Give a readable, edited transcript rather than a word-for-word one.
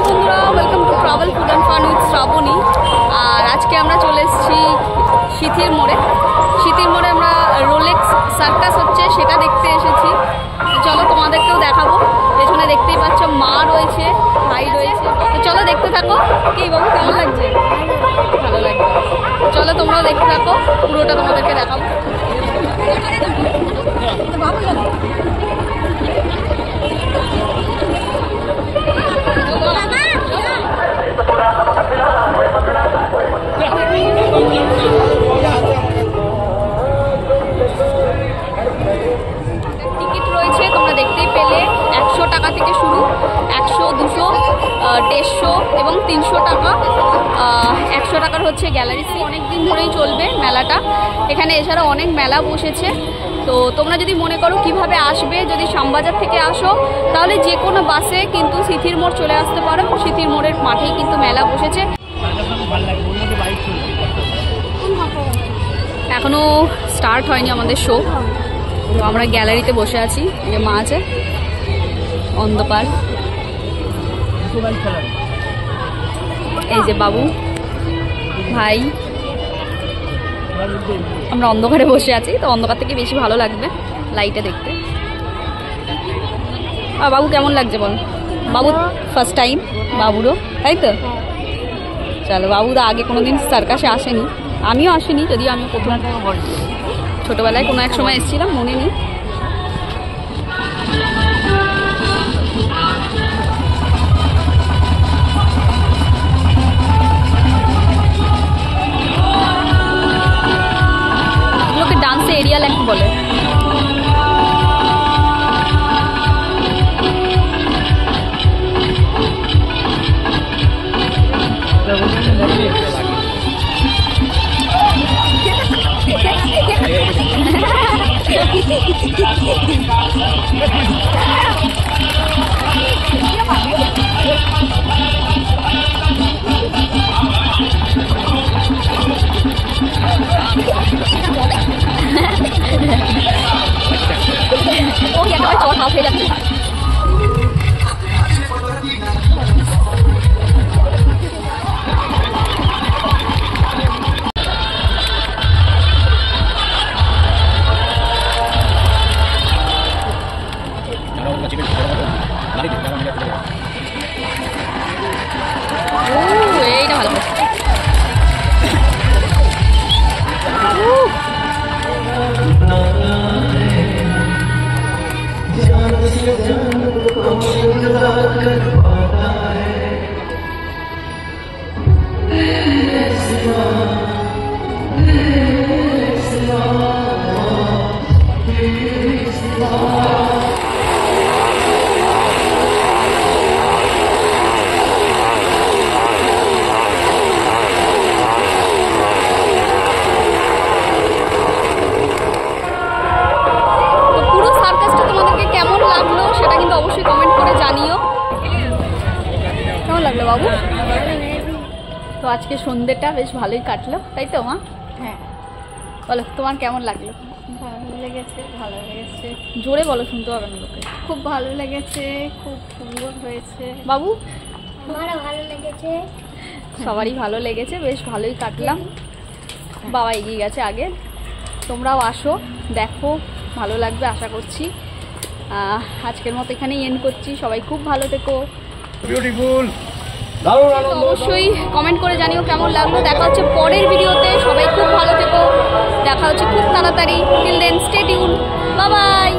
বন্ধুরা, welcome to travel food and fun with Shrabani. আর আজকে আমরা চলে এসেছি সিথির মোড়ে। সিথির মোড়ে আমরা রোলেক্স সার্কাস হচ্ছে সেটা দেখতে এসেছি। চলো তোমাদেরকেও দেখাবো। পেছনে দেখতেই পাচ্ছ মা রয়েছে, ভাই রয়েছে। তো চলো দেখতে থাকো। কি বাবু, কেমন লাগছে? ভালো লাগছে। চলো তোমরাও দেখতে থাকো, পুরোটা তোমাদেরকে দেখাবো। টিকিট রয়েছে, তোমরা দেখতেই পেলে 100 টাকা থেকে শুরু। 100, 200, 150 এবং 300 টাকা। 100 টাকার হচ্ছে গ্যালারি সি। অনেক দিন ধরেই চলবে মেলাটা। এখানে এছাড়া অনেক মেলা বসেছে। তো তোমরা যদি মনে করো কিভাবে আসবে, যদি শ্যামবাজার থেকে আসো তাহলে যে কোনো বাসে কিন্তু সিথির মোড় চলে আসতে পারো। সিথির মোড়ের মাঠেই কিন্তু মেলা বসেছে। এখনো স্টার্ট হয়নি আমাদের শো। তো আমরা গ্যালারিতে বসে আছি। যে মা আছে, অন্ধকার। এই যে বাবু, ভাই, আমরা অন্ধকারে বসে আছি। তো অন্ধকার থেকে বেশি ভালো লাগবে লাইটে দেখতে। আর বাবু কেমন লাগছে বল? বাবু ফার্স্ট টাইম, বাবুরও তাই তো? চলো, বাবু তো আগে কোনোদিন সার্কাসে আসেনি, আমিও আসিনি, যদিও আমি প্রথম ছোটবেলায় কোনো এক সময় এসেছিলাম, মনে নেই। এগুলোকে ডান্সে এরিয়াল অ্যাক্ট বলে। ও একেবারে চট হাফ হয়ে যাচ্ছে। এইটা ভালো। অবশ্যই কমেন্ট করে জানিও কেমন লাগলো বাবু। তো আজকে সন্ধ্যেটা বেশ ভালোই কাটলো, তাই তো মা? হ্যাঁ, বলো তোমার কেমন লাগলো? ভালো লেগেছে, ভালো লেগেছে। জোরে বলো, শুনতে হবে না লোকে। খুব ভালো লেগেছে, খুব সুন্দর হয়েছে। বাবু? আমারও ভালো লেগেছে। সবারই ভালো লেগেছে, বেশ ভালোই কাটলাম। বাবা এগিয়ে গেছে আগে। তোমরাও আসো, দেখো, ভালো লাগবে আশা করছি। আজকের মতো এখানেই এন্ড করছি। সবাই খুব ভালো থেকো। বিউটিফুল। অবশ্যই কমেন্ট করে জানিও কেমন লাগলো। দেখা হচ্ছে পরের ভিডিওতে। সবাই খুব ভালো থেকো। দেখা হচ্ছে খুব তাড়াতাড়ি। Till then stay tune. Bye by.